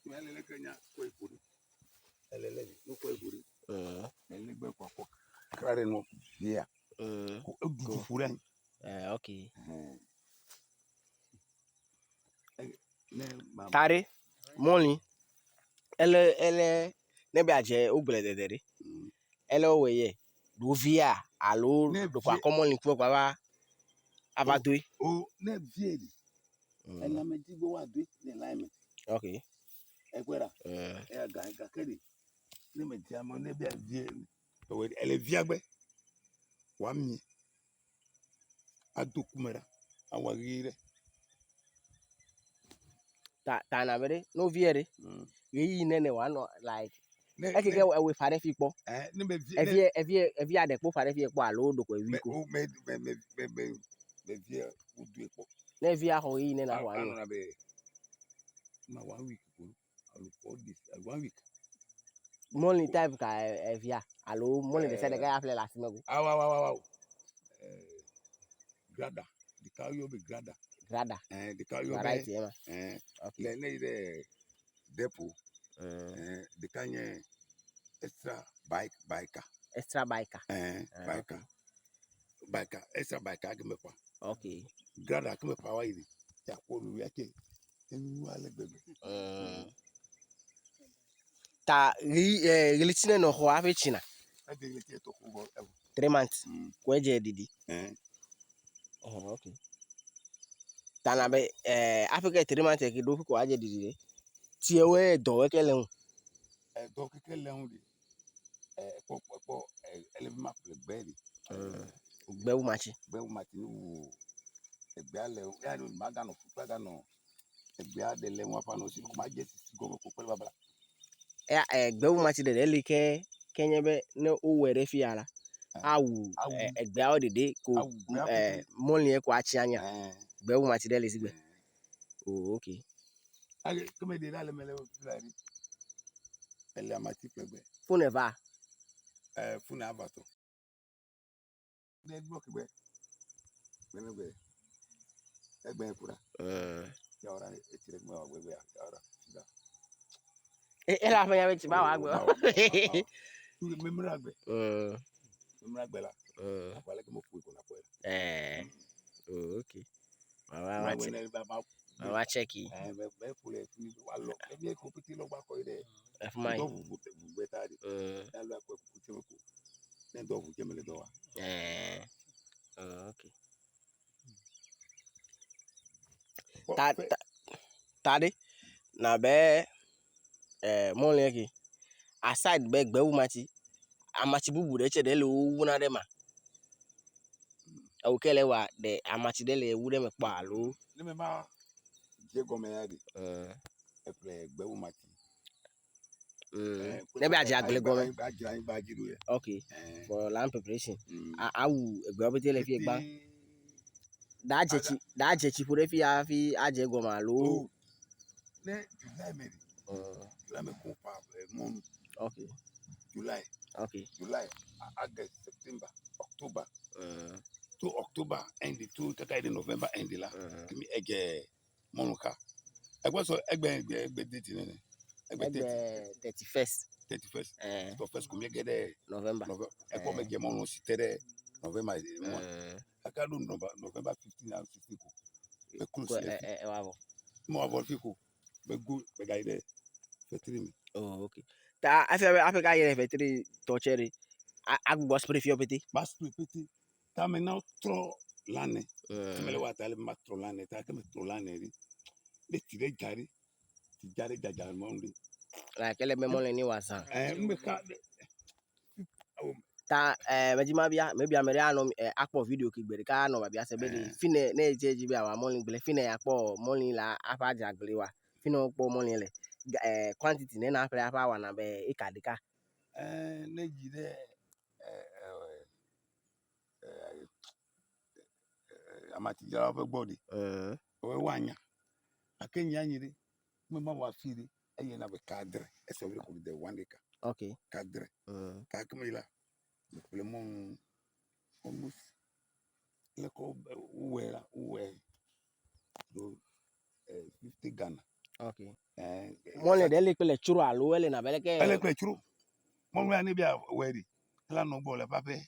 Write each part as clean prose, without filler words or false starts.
Melele kenya koi puri. Elele no koi puri. Melele gbe kwa krare no dia. Ko du puri. Okay. Ne Tare, morning. Ele nebe aje ogbele dedere. Ele owe do via alo do kwa common link kwa ba abadoi. Oh, ne viedi. Ela me digo wa doi ne lime. Okay. Ekwera. Ga kedi. Ne me ti amo ne bia vie. Ele viagbe. Wa mi. Adokumera. Awagire. Ta na bere no viere. Yi nene wa no like ekeke we fare fi po. Ne me vie. Evie adekpo fare fi po alo do kwa wi ko. Me vie udu epo. Na vi aho yi ne na ho anyo. Na be ma 1 week ko. For this 1 week. Morning type ka evia alo morning de said ga afle last mego. Wow. Grada. The car you be grada. Grada. The car you right be. here. Okay. Le depot. The kanye extra biker. Extra biker. Biker. Biker. Extra biker give me pa. Okay. Grada give me pa wa yi. Ya ko lu ya ke. Enu ale bebe. Ta relitine no ho afi china. I dey let to go 3 months. Ko je didi. Okay. Ta na be Africa 3 months ke do ko aje didi. Ti ewe do we kele hun. Do keke le hun de. Po eleve ma gbe de. Gbewu machi. Gbewu machi nu egbe ale ya no ma ga no fupa ga no egbe ade le won pa no si ko ma je si go ko pele babala. Gbewu machi de le ke kenye be ne o were fi ala. Awu egbe a odede ko molin e ko achi anya. Gbewu machi de le sigbe. Oh, okay. Ale comme de là le mele flari. Elle a mati pegbe. Fune va. Fune avato. Ne block gbe. Gbe. Egbe kura. Ya ora etire gbe wa gbe ya ora. La fa ya be ti ba wa gbe. Tu le memra gbe. Memra gbe la. Wala ke mo fu ko na po. Oh, okay. Mama check yi. Be fu le fi wa lo. E bi ko piti lo gba ko ide. E fu mai. Do fu gbe ta di. Ya lo ko ku ti mo ko. Ne do fu jemele do wa. Okay. Tade na be molin ki aside be gbewu machi amachi bubu de che de le wu na de ma. O kele wa de amachi de le wu de me pa alo. Ne me ma je go me ya di. E pre gbewu machi. Ne be aje agle go me. Ba jiru ye. Okay. For land preparation. Awu egbe obete le fi egba. Da je chi fure fi aje go ma lo. Ne July me. July me ko pa mon. Okay. July. Okay. July, August, September, October. To October end to kaka de November end la. Kimi ege monuka. Egbe so egbe date ne. Egbe 31st. 31st. To first come get November. Egbe me ge monu si tere November mo. Aka do November 15 and 16 ko. Be close le. Wabo. Mo avo fi ko. Be go be ga ide. Fetri mi. Oh, okay. Ta Africa yere fetri to chere. Agbo spray fi opete. Ba spray pete. Ta me na tro lane. Kemele wa ta le ma tro lane. Ta keme tro lane ri. Le tire jari. Ti jari jaja mo ndi. Like ele me molin ni wasan. Me ka Ta majima bia maybe amere anom akpo video ki gbere ka no bia se be de fine na ejeji bia wa molin gbele fine akpo molin la apa jagle wa fine okpo molin le quantity na afre apa wa na be ikadika ne jide amati jara fe gbodi we wanya akenya nyiri me ma wa firi eye na be cadre e so be ko de 1 acre. Okay. Cadre ka kemila le mon almost like where do 50 Ghana. Okay. Money they like le churu alo ele na bele ke. Ele pe churu. Mon we ani bia wedi. La no bo le pape.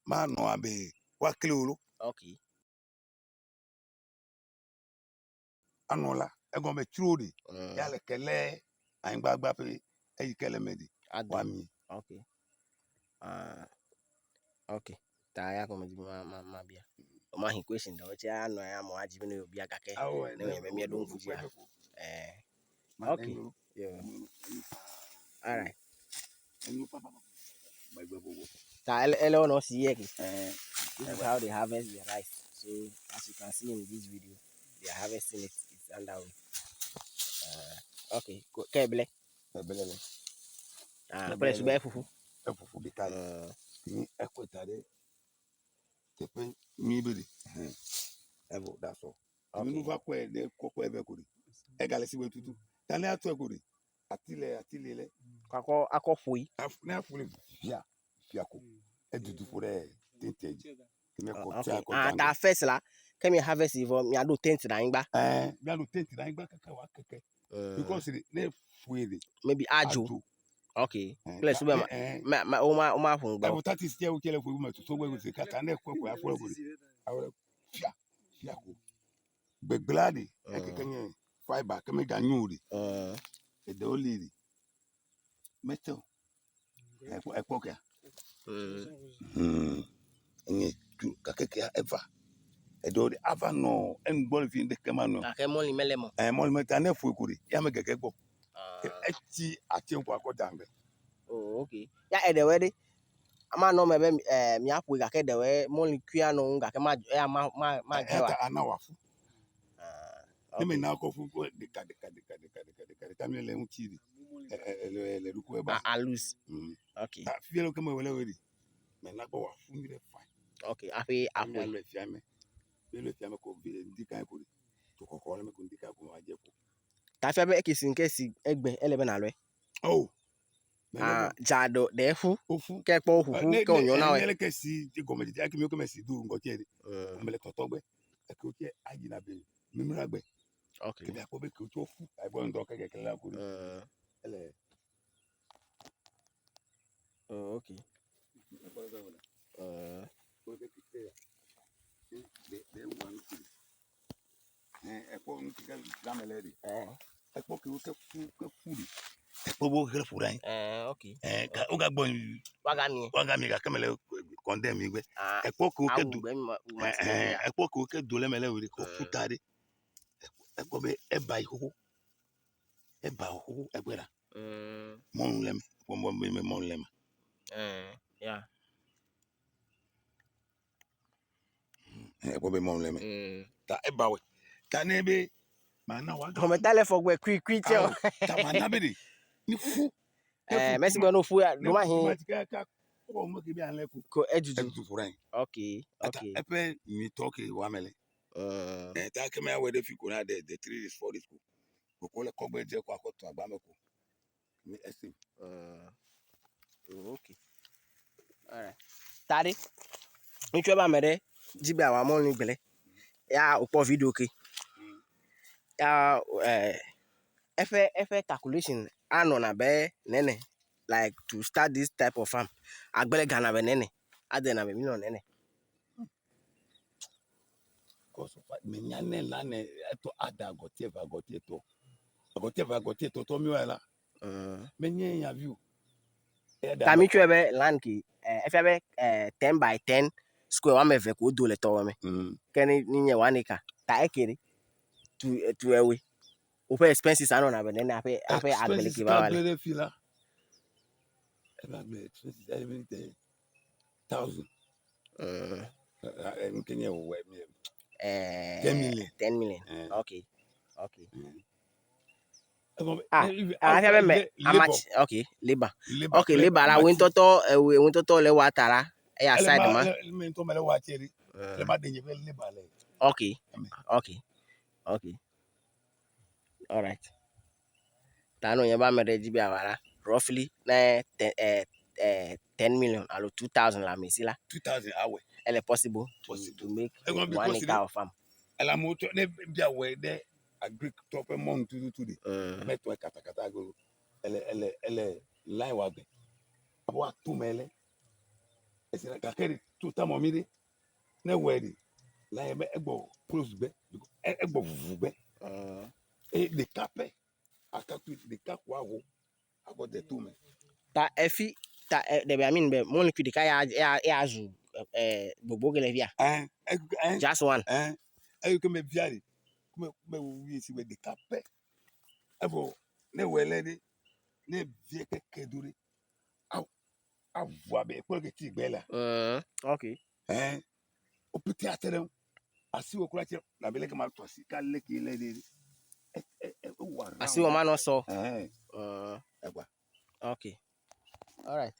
Ma no abe wa kilolo. Okay. Anola ego me churu di. Ya le kele ayin gbagba pe e kele medi. Wa mi. Okay. Okay. Ta ya ko ma bia. O ma hin question da wace ya no ya mo ajibi no obi aga ke. Na we me don fuji ya. Okay. Yeah. All right. Ta ele no see here. This is how they harvest the rice. So as you can see in this video, they are harvesting it. It's underway. Okay. Kebele. Ebelele. Press be fufu. Fufu bitai. Ni ekwetare. Tepe mi bidi. Evo that's all. Okay. Mi nuva kwe de kokwe ebe kuri. Egale si wetutu. Tani atu ekuri. Atile le. Kako akofui. Na afule fiako. Edudu fure tinteji. Okay. Ta first la. Kemi harvest if me ado tent na ingba. Me ado tent na ingba kaka wa keke. Because ne fuere. Maybe ajo. Okay. Place be ma fun gba. That is there we tell you so we say kaka na kwekwe afure kuri. Awre fiako. Be gladi ekeke nye fiber kemi ganyuri. De oliri. Metal. Ekpoka. Nye kakeke eva. Do the ava no en bol fi de kemano. Ake moli melemo. Moli meta na fu ekuri. Ya me keke gbo. Eti ati nkwa ko dange. Oh, okay. Ya edewede. Ama no mebe mi apu ga ke dewe moli kwia no nga ke ma Eta anawafu. Eme na ko fu ko de ka. Tamile le unchiri. Le ruko eba. Alus. Okay. Ta fielo kama wele wedi. Me na ko wafu mi de fine. Okay, afi apu. Le fiame. Le fiame ko ndika ko. To ko le me ko ndika ko ma je ko. Ta fi abe kesi egbe elebe na lo. Oh. Jado de fu. Ke po huhu ke onyo na we. Ele kesi ti gomedi aki mi ko mesi du ngo tiere. Mele totogbe. E ko ti aji na be. Mimra gbe. Okay. Ke ko be ko to fu. Ai bo ndo ke la ko ri. Ele. Oh, okay. Ekpo ntika gamele di. Ekpo ke fu di. Ekpo bo ke fu rai. Okay. Ka o ga gbon wagami ga kemele condemn mi gbe. Ekpo ke o ke du. Ekpo ke o ke du le mele wi ko fu tare. Ekpo be eba ihuhu. Eba ihuhu egbera. Mon lem. Mon lem. Yeah. Ekpo be mon lem. Ta eba we. Ta nebe mana wa. Come tale fogwe kwi tell. Ta mana be di. Ni fu. Messi gbe no fu ya do ma hin. Ko mo ke bi an leku. Ko ejuju. Ejuju fu rai. Okay. Okay. Epe mi talk wa mele. Ta ke me we de fi ko na de 3 days 4 days ko. Ko le ko gbe je ko akoto agba me ko. Mi ese. Okay. All right. Tade. Nchwe ba mere jibe awa mo ni gbele. Ya upo video ke. Ya efe calculation ano na be nene like to start this type of farm. Agbele Ghana be nene. Ade na be million nene. Because me nyane la ne eto ada gotieva to mi wala. Me nye ya view. Tami chwe be land ki efe be 10 by 10 square wa me ve ko do le to me. Keni ni nye 1 acre. Ta ekere to ewe. Ope expenses ano na be nene ape agbele ki ba wala. Expenses fila. Expenses 1,000. Kenya we 10 million. 10 million. Okay. How much? Okay, labor. Okay, labor la win toto le watara. Ya side ma. Okay. All right. Tano yeba mere jibi awara. Roughly na 10 million alo 2,000 la mesi la 2,000 hour. ele possible to make Because 1 acre of farm. Ela moto ne bia we de agric top mon to de. Meto kata go. Ele line wa be. Abo atu mele. Ese ka keri to ta mo mi de. Ne we de. Line be egbo close be. Egbo vuvu be. E de kape. Akatu de kakwa ho. Abo de tu me. Ta efi ta de be I mean be mon liquid ka ya azu gbogbo gele via. Just one. Ayo ke me viare. Me wi si we de kape. Ebo ne we le de. Ne vie keke dure. Avoa be pour que ti gbe la. Okay. O piti atere. Asi o kura ti na bele ke ma to si ka le ki le de. Asi o ma no so. Egba. Okay. All right.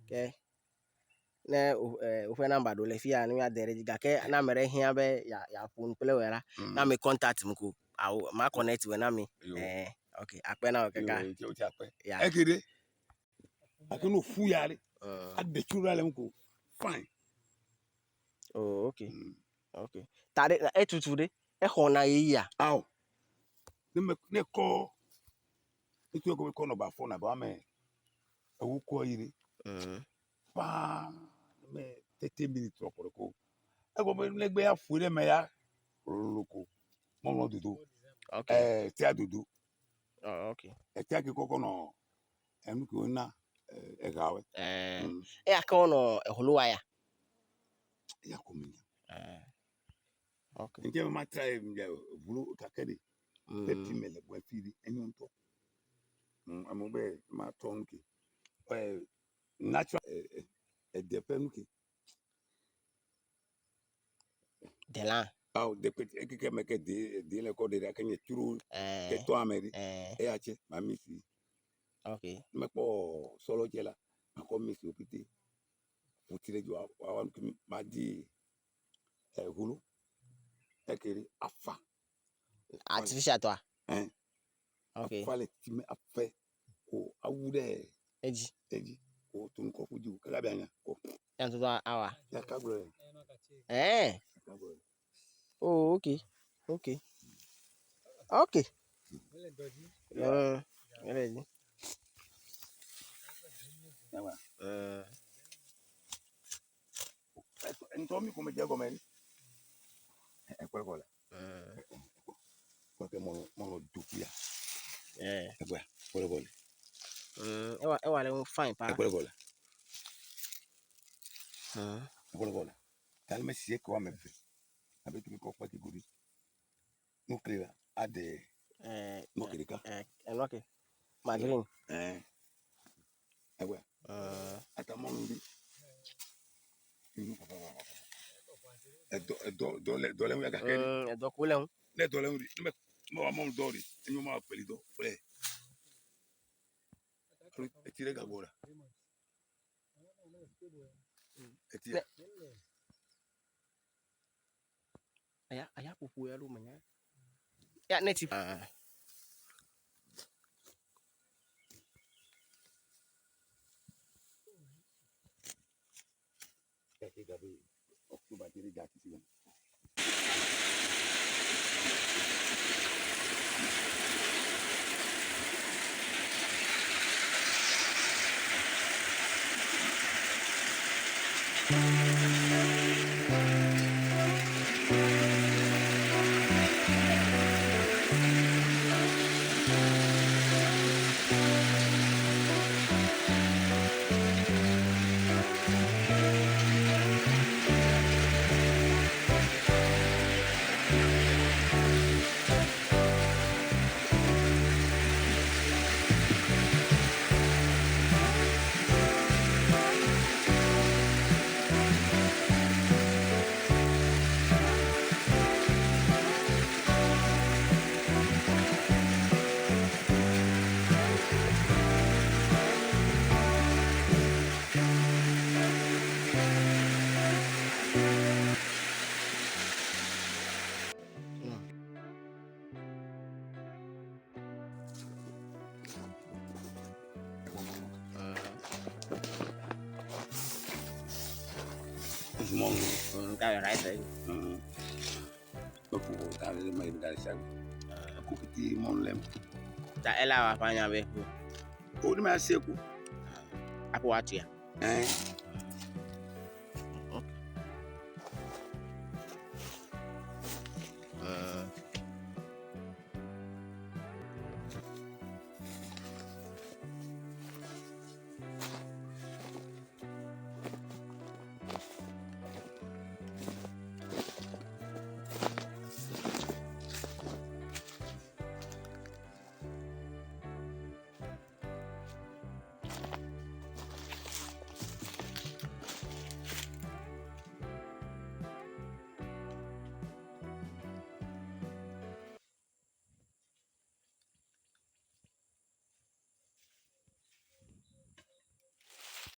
Okay. Ne o fe number do le fia no ya dere diga ke na mere hia be ya phone pele wera na me contact mko ma connect we na me okay akpe na o kaka ya ekede akeno fu yare ade chura le mko fine. Oh okay. Okay tare etutu de e ho na yi ya aw ne ko itu ko no ba phone na ba me ewu ko yire pa me 30 minutes ko ego me gbe ya fu le me ya loko mo no dudu ti adudu okay ti akiko no enu ko na e gawe e aka no e holowa ya komi okay nke ma try vulu kakede peti mele bo firi enyo nto amobe ma tonki natural de penuki de la de peti ekeke meke de le ko de akenye turu ke to ameri e ache ma misi okay me ko solo jela ma ko misi opiti utile jo awan ma di hulu ekeri afa artificial to okay afale time afe ko awude eji ko tun ko fuju kala be anya ko yan to awa ya kagro oh okay okay okay ready yawa ento mi come jago men e kwa porque mo dukia egba kwa ewa le fine pa egba egba tal me sie ko me fe avec mi ko pa ki gudi nuclear ade no kirika okay margarine egba ata mo ndi do le ya ka kedi do ko le hun le do le ndi me mo mo do ri enyo ma peli do fle etire gagora etire aya pupu ya lu manya ya native gabi Oktober tiri gati sigan Small. Ka right. Aku kali mai dari sana. Aku kiti mon lem. Ta ela wa fanya be. Oh, ni masih aku. Apo watu ya.